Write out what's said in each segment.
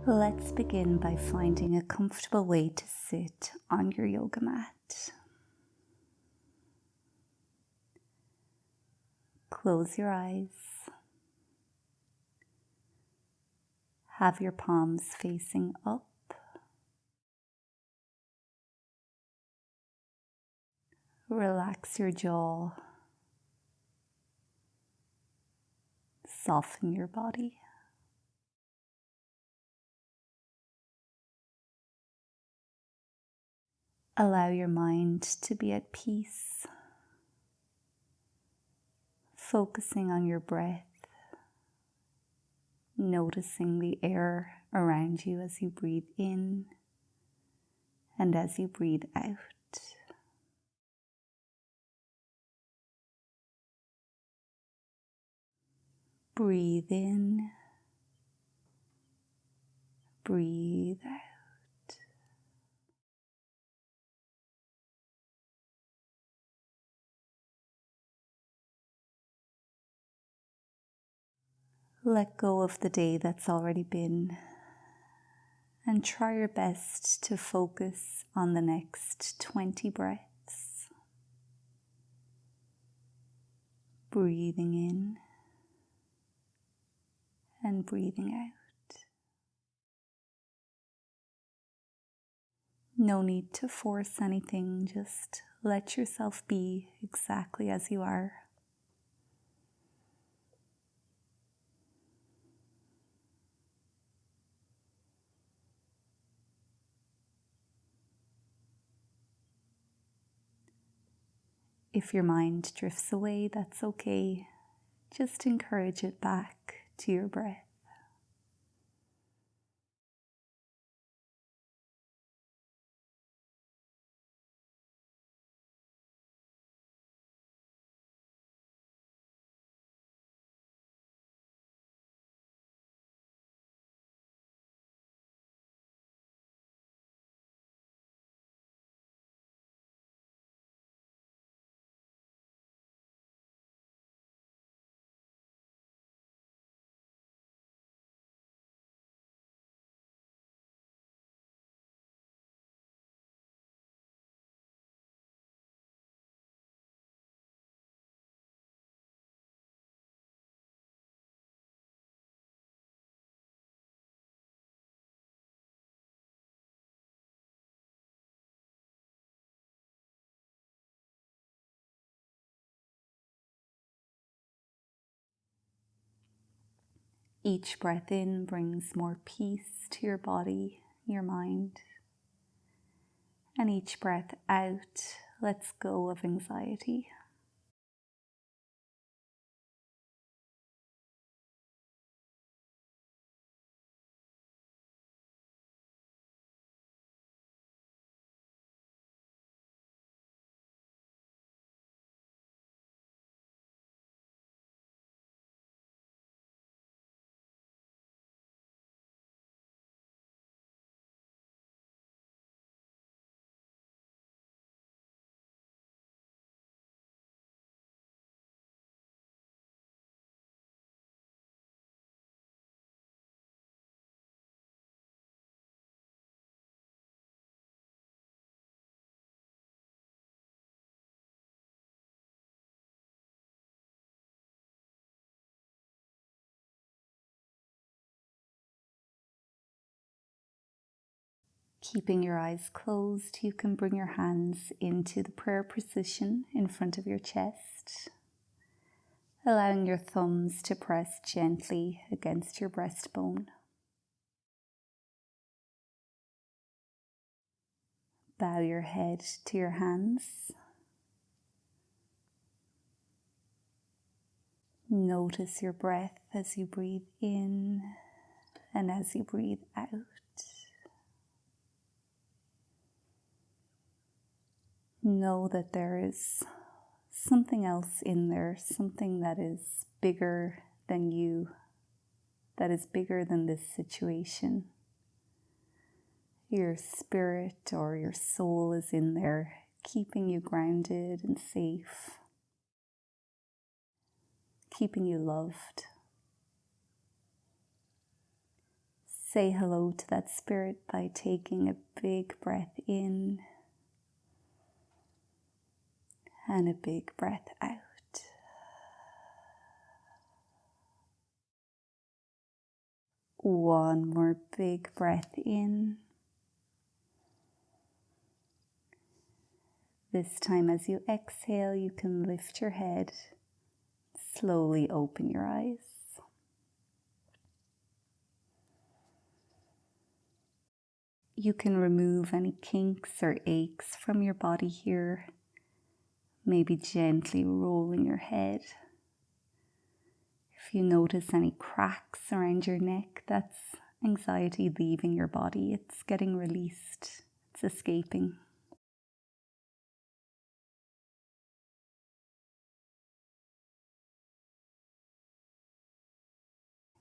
Let's begin by finding a comfortable way to sit on your yoga mat. Close your eyes. Have your palms facing up. Relax your jaw. Soften your body. Allow your mind to be at peace, focusing on your breath, noticing the air around you as you breathe in and as you breathe out. Breathe in, breathe out. Let go of the day that's already been and try your best to focus on the next 20 breaths. Breathing in and breathing out. No need to force anything, just let yourself be exactly as you are. If your mind drifts away, that's okay. Just encourage it back to your breath. Each breath in brings more peace to your body, your mind. And each breath out lets go of anxiety. Keeping your eyes closed, you can bring your hands into the prayer position in front of your chest, allowing your thumbs to press gently against your breastbone. Bow your head to your hands. Notice your breath as you breathe in and as you breathe out. Know that there is something else in there, something that is bigger than you, that is bigger than this situation. Your spirit or your soul is in there, keeping you grounded and safe, keeping you loved. Say hello to that spirit by taking a big breath in and a big breath out. One more big breath in. This time as you exhale, you can lift your head, slowly open your eyes. You can remove any kinks or aches from your body here, maybe gently rolling your head. If you notice any cracks around your neck, that's anxiety leaving your body. It's getting released, it's escaping.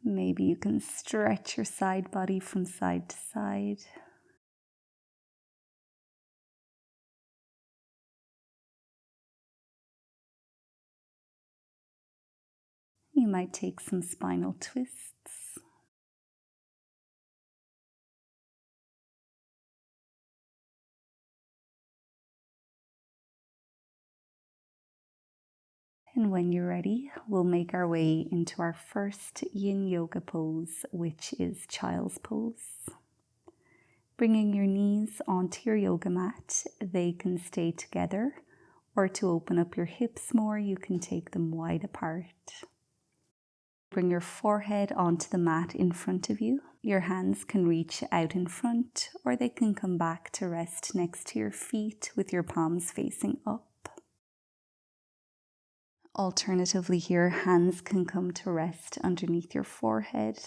Maybe you can stretch your side body from side to side. You might take some spinal twists. And when you're ready, we'll make our way into our first Yin Yoga pose, which is Child's Pose. Bringing your knees onto your yoga mat, they can stay together, or to open up your hips more, you can take them wide apart. Bring your forehead onto the mat in front of you. Your hands can reach out in front, or they can come back to rest next to your feet with your palms facing up. Alternatively here, hands can come to rest underneath your forehead.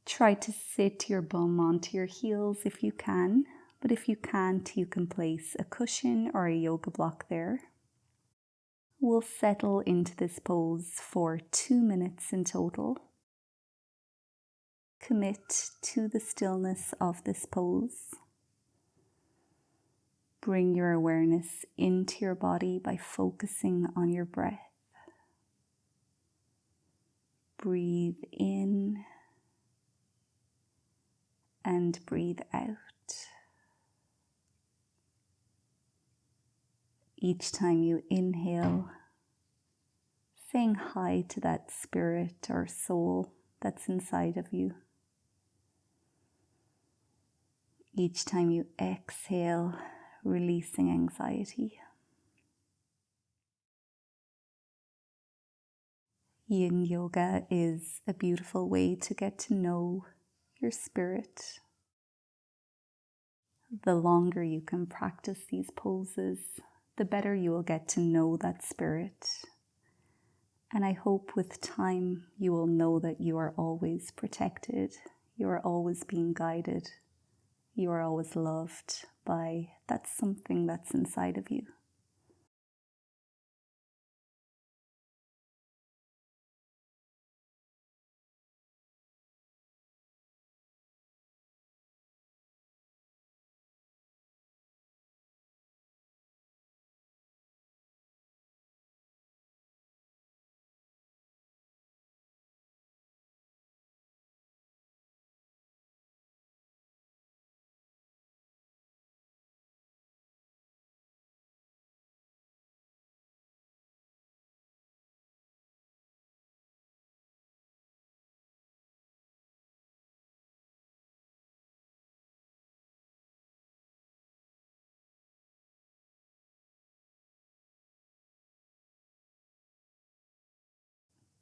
Try to sit your bum onto your heels if you can, but if you can't, you can place a cushion or a yoga block there. We'll settle into this pose for 2 minutes in total. Commit to the stillness of this pose. Bring your awareness into your body by focusing on your breath. Breathe in and breathe out. Each time you inhale, saying hi to that spirit or soul that's inside of you. Each time you exhale, releasing anxiety. Yin Yoga is a beautiful way to get to know your spirit. The longer you can practice these poses, the better you will get to know that spirit. And I hope with time you will know that you are always protected, you are always being guided, you are always loved by that something that's inside of you.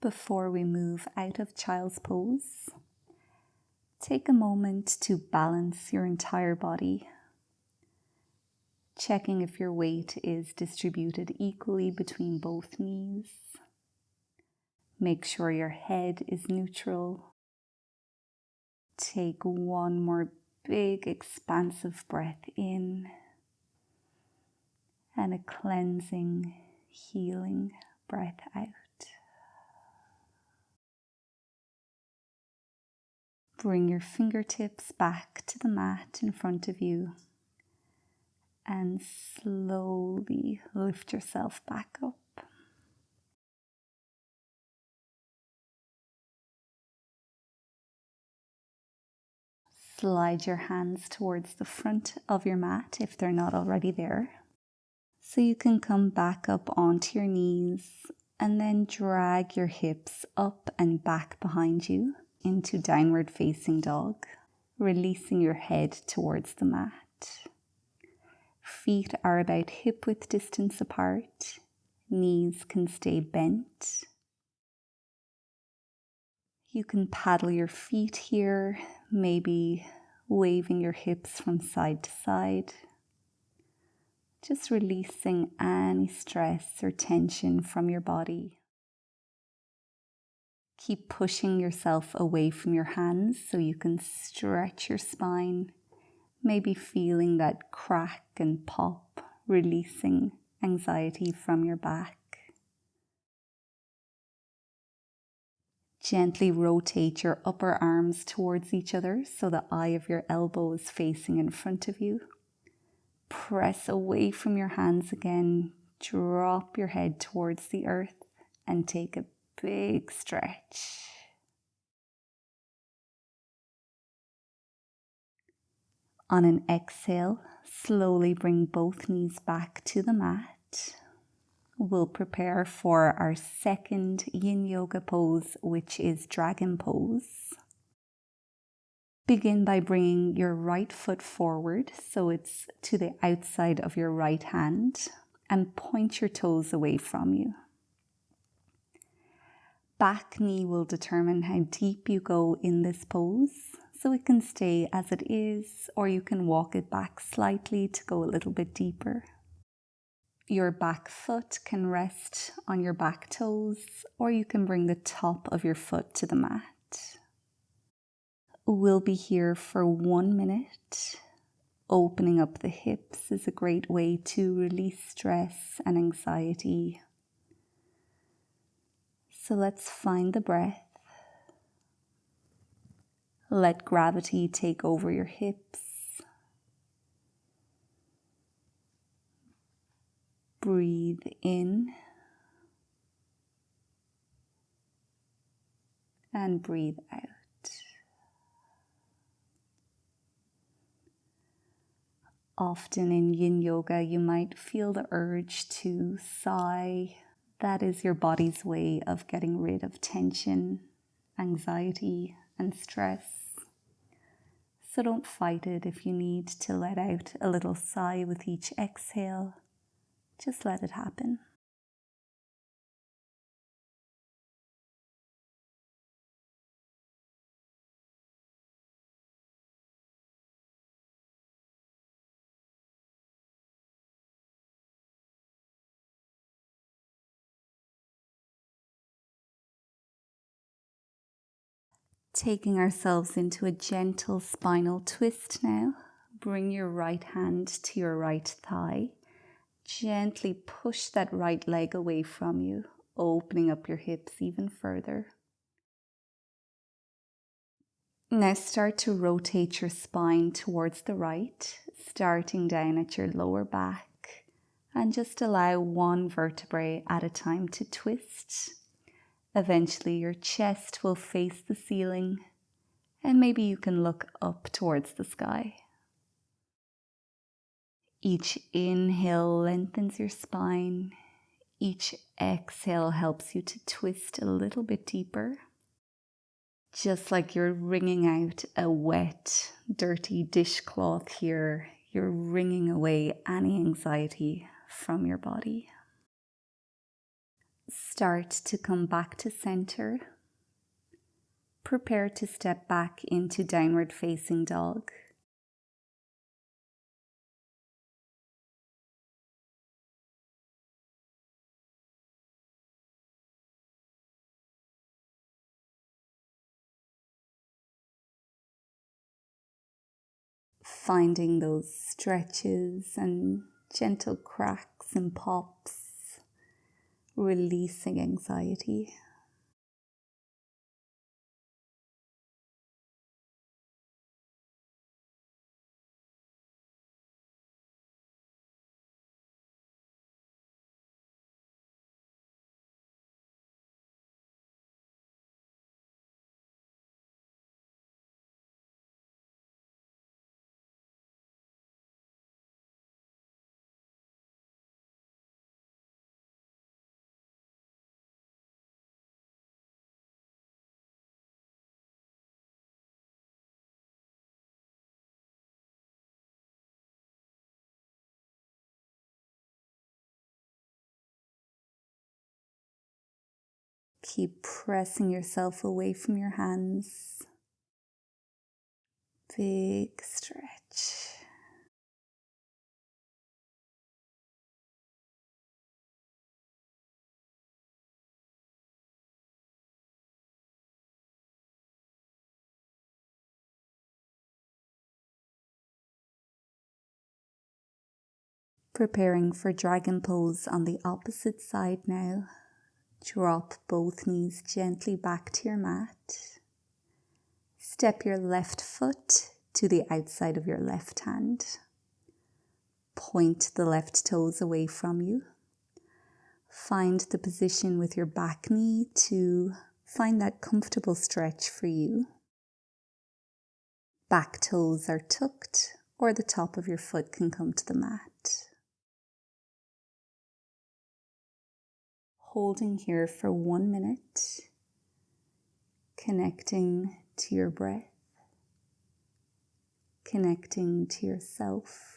Before we move out of Child's Pose, take a moment to balance your entire body, checking if your weight is distributed equally between both knees. Make sure your head is neutral. Take one more big expansive breath in and a cleansing, healing breath out. Bring your fingertips back to the mat in front of you and slowly lift yourself back up. Slide your hands towards the front of your mat if they're not already there. So you can come back up onto your knees and then drag your hips up and back behind you into downward facing dog, releasing your head towards the mat. Feet are about hip width distance apart. Knees can stay bent. You can paddle your feet here, maybe waving your hips from side to side. Just releasing any stress or tension from your body. Keep pushing yourself away from your hands so you can stretch your spine, maybe feeling that crack and pop, releasing anxiety from your back. Gently rotate your upper arms towards each other so the eye of your elbow is facing in front of you. Press away from your hands again, drop your head towards the earth and take a big stretch. On an exhale, slowly bring both knees back to the mat. We'll prepare for our second Yin Yoga pose, which is Dragon Pose. Begin by bringing your right foot forward so it's to the outside of your right hand and point your toes away from you. Back knee will determine how deep you go in this pose, so it can stay as it is, or you can walk it back slightly to go a little bit deeper. Your back foot can rest on your back toes, or you can bring the top of your foot to the mat. We'll be here for 1 minute. Opening up the hips is a great way to release stress and anxiety. So let's find the breath. Let gravity take over your hips. Breathe in and breathe out. Often in Yin Yoga, you might feel the urge to sigh. That is your body's way of getting rid of tension, anxiety, and stress. So don't fight it if you need to let out a little sigh with each exhale. Just let it happen. Taking ourselves into a gentle spinal twist now. Bring your right hand to your right thigh. Gently push that right leg away from you, opening up your hips even further. Now start to rotate your spine towards the right, starting down at your lower back, and just allow one vertebrae at a time to twist. Eventually your chest will face the ceiling, and maybe you can look up towards the sky. Each inhale lengthens your spine. Each exhale helps you to twist a little bit deeper. Just like you're wringing out a wet, dirty dishcloth here, you're wringing away any anxiety from your body. Start to come back to center. Prepare to step back into downward facing dog. Finding those stretches and gentle cracks and pops, releasing anxiety. Keep pressing yourself away from your hands. Big stretch. Preparing for Dragon Pose on the opposite side now. Drop both knees gently back to your mat. Step your left foot to the outside of your left hand. Point the left toes away from you. Find the position with your back knee to find that comfortable stretch for you. Back toes are tucked, or the top of your foot can come to the mat. Holding here for 1 minute, connecting to your breath, connecting to yourself.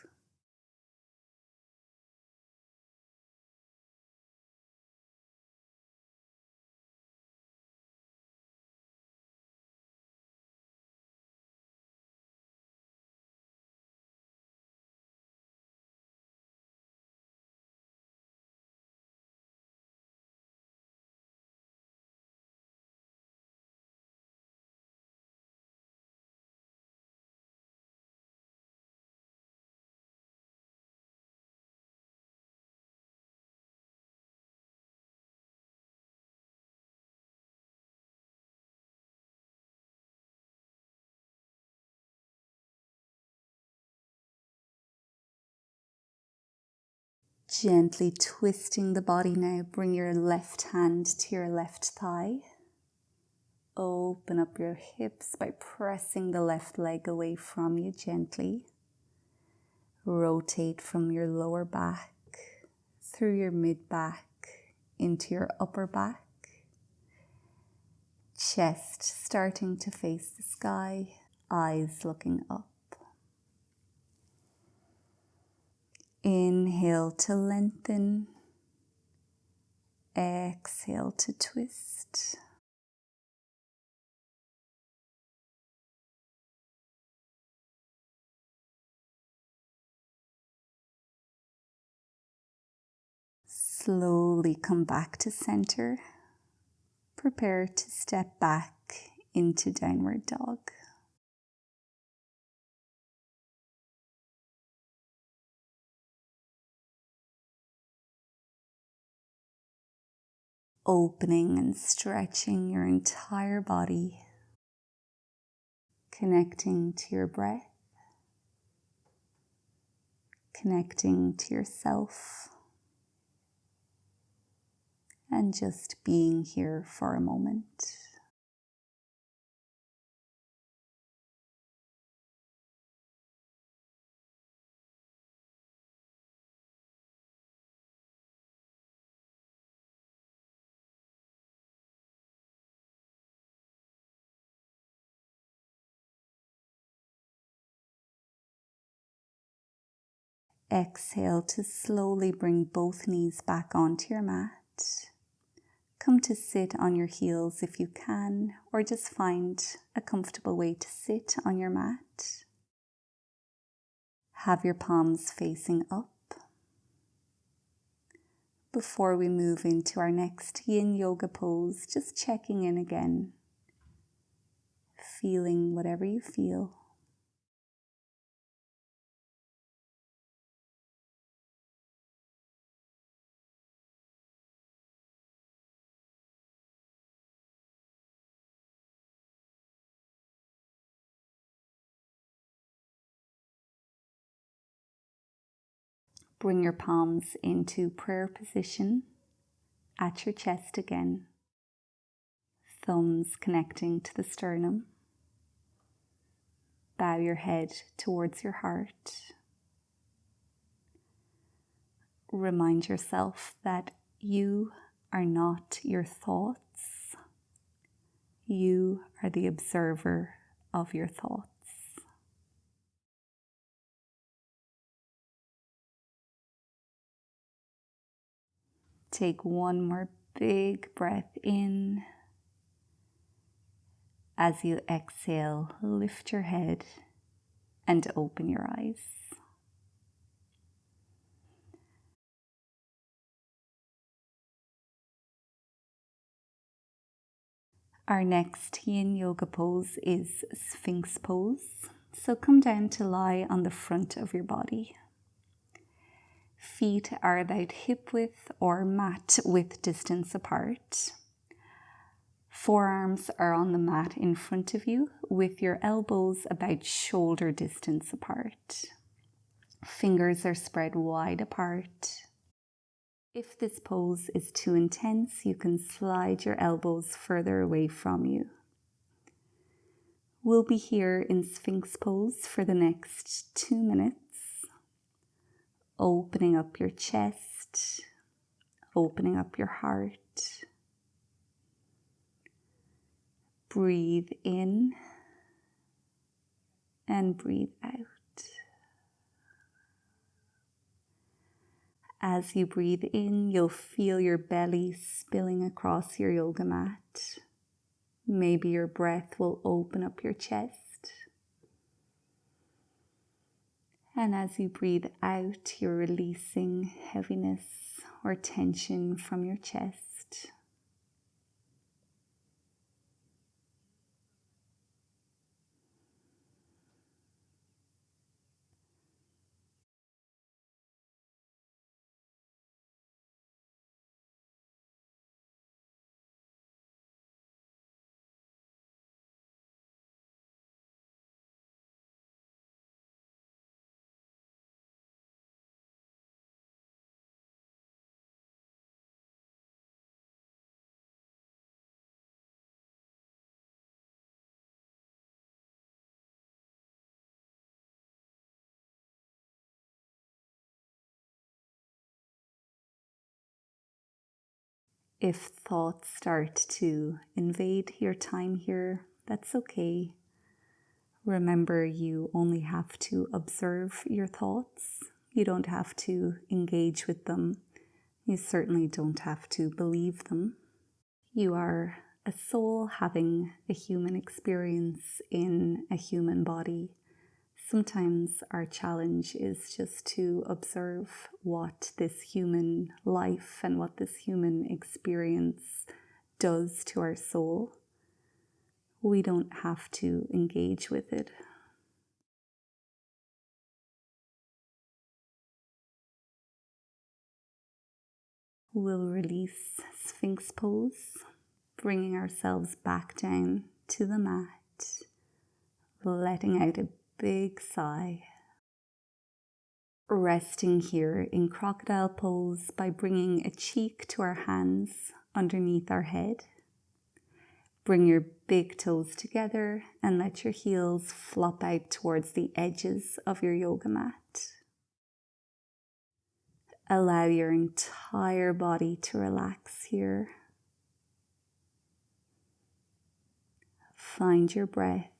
Gently twisting the body now, bring your left hand to your left thigh. Open up your hips by pressing the left leg away from you gently. Rotate from your lower back, through your mid back, into your upper back. Chest starting to face the sky, eyes looking up. Inhale to lengthen. Exhale to twist. Slowly come back to center. Prepare to step back into downward dog. Opening and stretching your entire body. Connecting to your breath. Connecting to yourself. And just being here for a moment. Exhale to slowly bring both knees back onto your mat. Come to sit on your heels if you can, or just find a comfortable way to sit on your mat. Have your palms facing up. Before we move into our next Yin Yoga pose, just checking in again, feeling whatever you feel. Bring your palms into prayer position at your chest again. Thumbs connecting to the sternum. Bow your head towards your heart. Remind yourself that you are not your thoughts. You are the observer of your thoughts. Take one more big breath in. As you exhale, lift your head and open your eyes. Our next Yin Yoga pose is Sphinx Pose. So come down to lie on the front of your body. Feet are about hip width or mat width distance apart. Forearms are on the mat in front of you with your elbows about shoulder distance apart. Fingers are spread wide apart. If this pose is too intense, you can slide your elbows further away from you. We'll be here in Sphinx Pose for the next 2 minutes, opening up your chest, opening up your heart. Breathe in and breathe out. As you breathe in, you'll feel your belly spilling across your yoga mat. Maybe your breath will open up your chest. And as you breathe out, you're releasing heaviness or tension from your chest. If thoughts start to invade your time here, that's okay. Remember, you only have to observe your thoughts. You don't have to engage with them. You certainly don't have to believe them. You are a soul having a human experience in a human body. Sometimes our challenge is just to observe what this human life and what this human experience does to our soul. We don't have to engage with it. We'll release Sphinx Pose, bringing ourselves back down to the mat, letting out a big sigh. Resting here in Crocodile Pose by bringing a cheek to our hands underneath our head. Bring your big toes together and let your heels flop out towards the edges of your yoga mat. Allow your entire body to relax here. Find your breath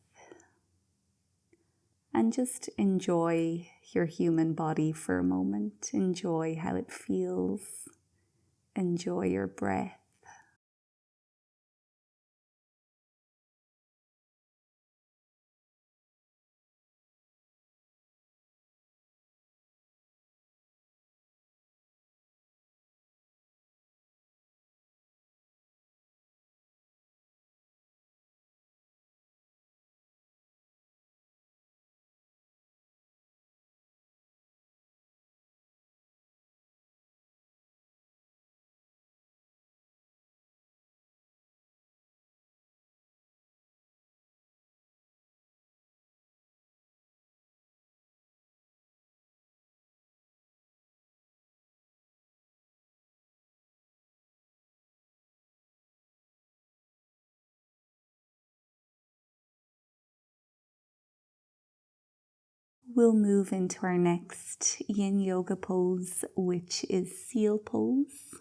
and just enjoy your human body for a moment. Enjoy how it feels. Enjoy your breath. We'll move into our next Yin Yoga pose, which is Seal Pose.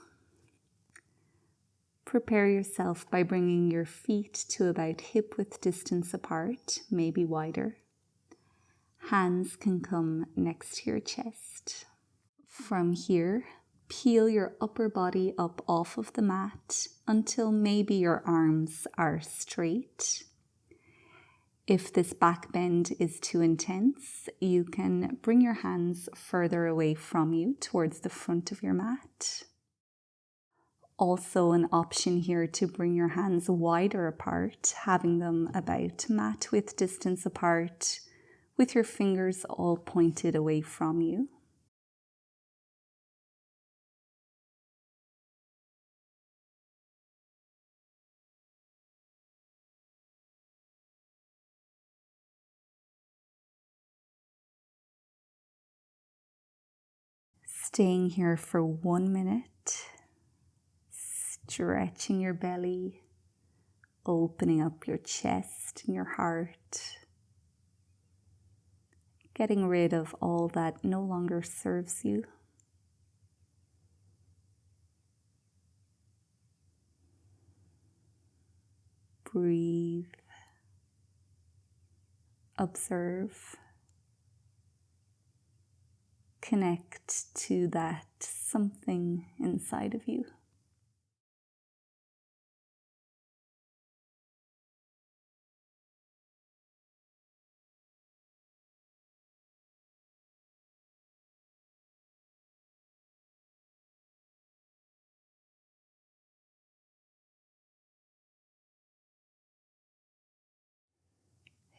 Prepare yourself by bringing your feet to about hip width distance apart, maybe wider. Hands can come next to your chest. From here, Peel your upper body up off of the mat until maybe your arms are straight. If this back bend is too intense, you can bring your hands further away from you towards the front of your mat. Also an option here to bring your hands wider apart, having them about mat width distance apart, with your fingers all pointed away from you. Staying here for 1 minute, stretching your belly, opening up your chest and your heart, getting rid of all that no longer serves you. Breathe, observe, connect to that something inside of you.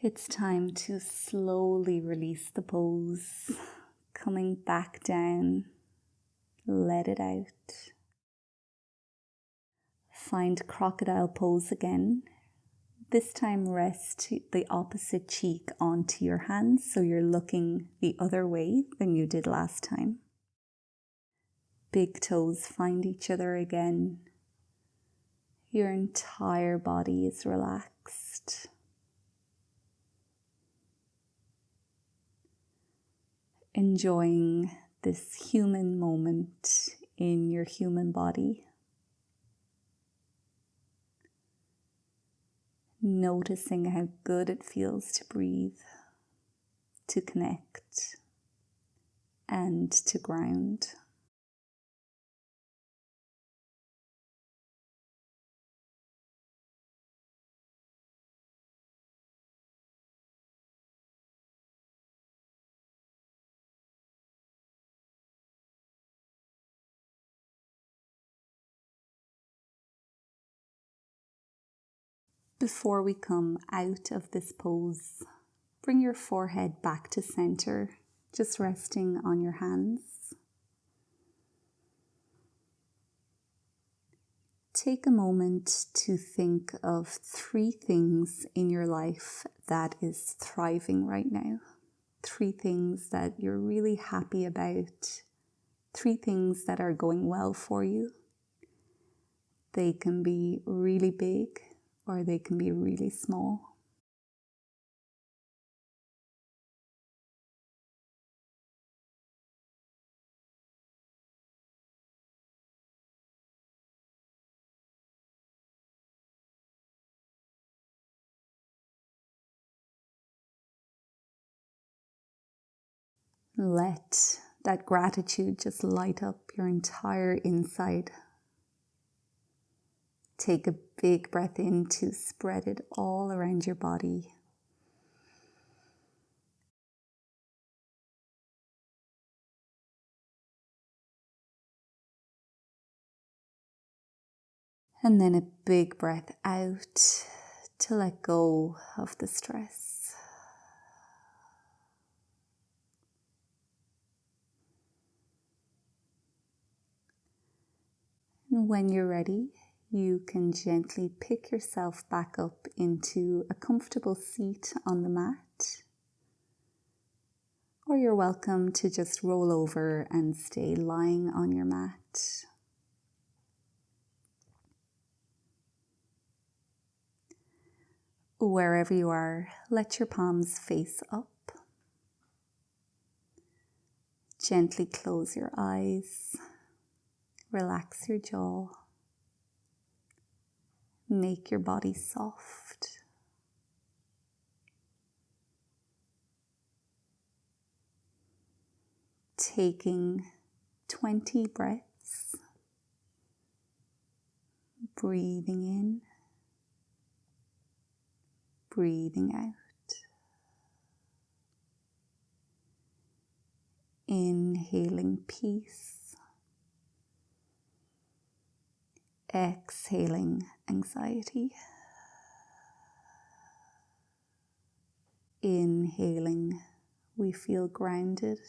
It's time to slowly release the pose, coming back down, let it out. Find crocodile pose again. This time rest the opposite cheek onto your hands so you're looking the other way than you did last time. Big toes find each other again. Your entire body is relaxed. Enjoying this human moment in your human body. Noticing how good it feels to breathe, to connect, and to ground. Before we come out of this pose, bring your forehead back to center, just resting on your hands. Take a moment to think of 3 things in your life that is thriving right now. 3 things that you're really happy about. 3 things that are going well for you. They can be really big or they can be really small. Let that gratitude just light up your entire inside. Take a big breath in to spread it all around your body. And then a big breath out to let go of the stress. And when you're ready, you can gently pick yourself back up into a comfortable seat on the mat. Or you're welcome to just roll over and stay lying on your mat. Wherever you are, let your palms face up. Gently close your eyes. Relax your jaw. Make your body soft. Taking 20 breaths peace. Breathing in, breathing out. Inhaling peace. Exhaling anxiety. Inhaling, we feel grounded.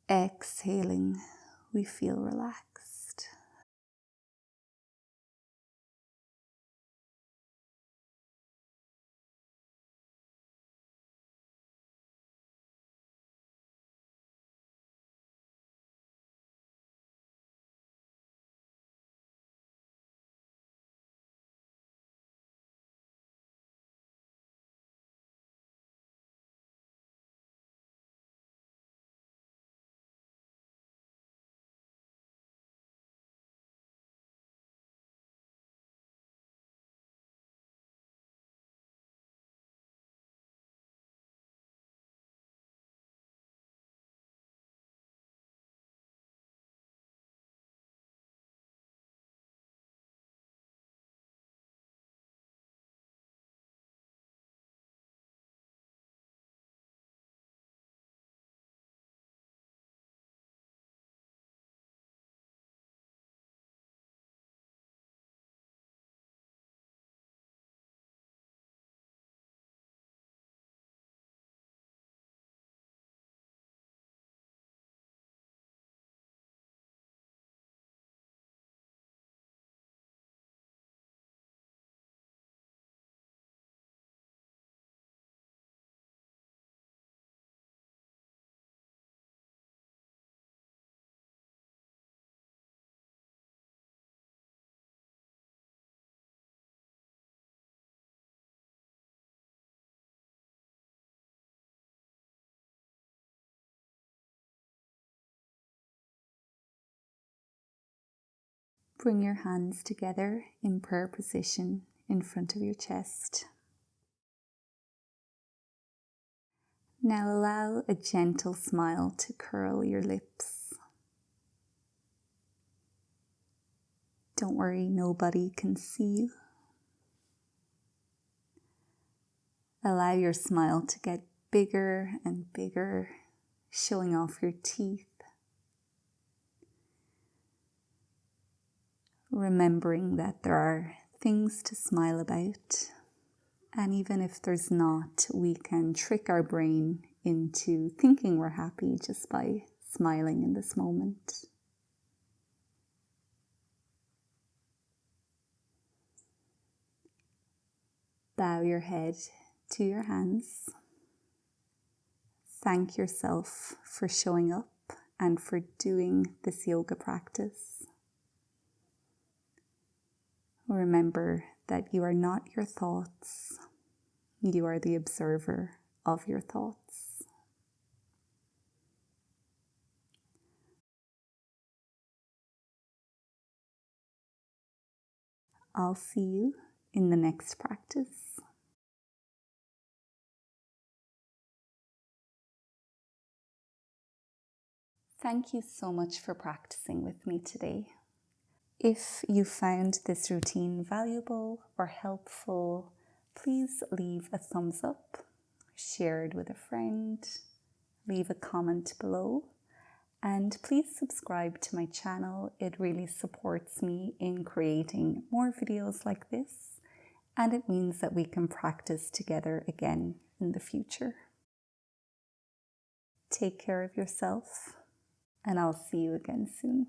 Exhaling, we feel relaxed. Bring your hands together in prayer position in front of your chest. Now allow a gentle smile to curl your lips. Don't worry, nobody can see you. Allow your smile to get bigger and bigger, showing off your teeth. Remembering that there are things to smile about. And even if there's not, we can trick our brain into thinking we're happy just by smiling in this moment. Bow your head to your hands. Thank yourself for showing up and for doing this yoga practice. Remember that you are not your thoughts. You are the observer of your thoughts. I'll see you in the next practice. Thank you so much for practicing with me today. If you found this routine valuable or helpful, please leave a thumbs up, share it with a friend, leave a comment below, and please subscribe to my channel. It really supports me in creating more videos like this, and it means that we can practice together again in the future. Take care of yourself, and I'll see you again soon.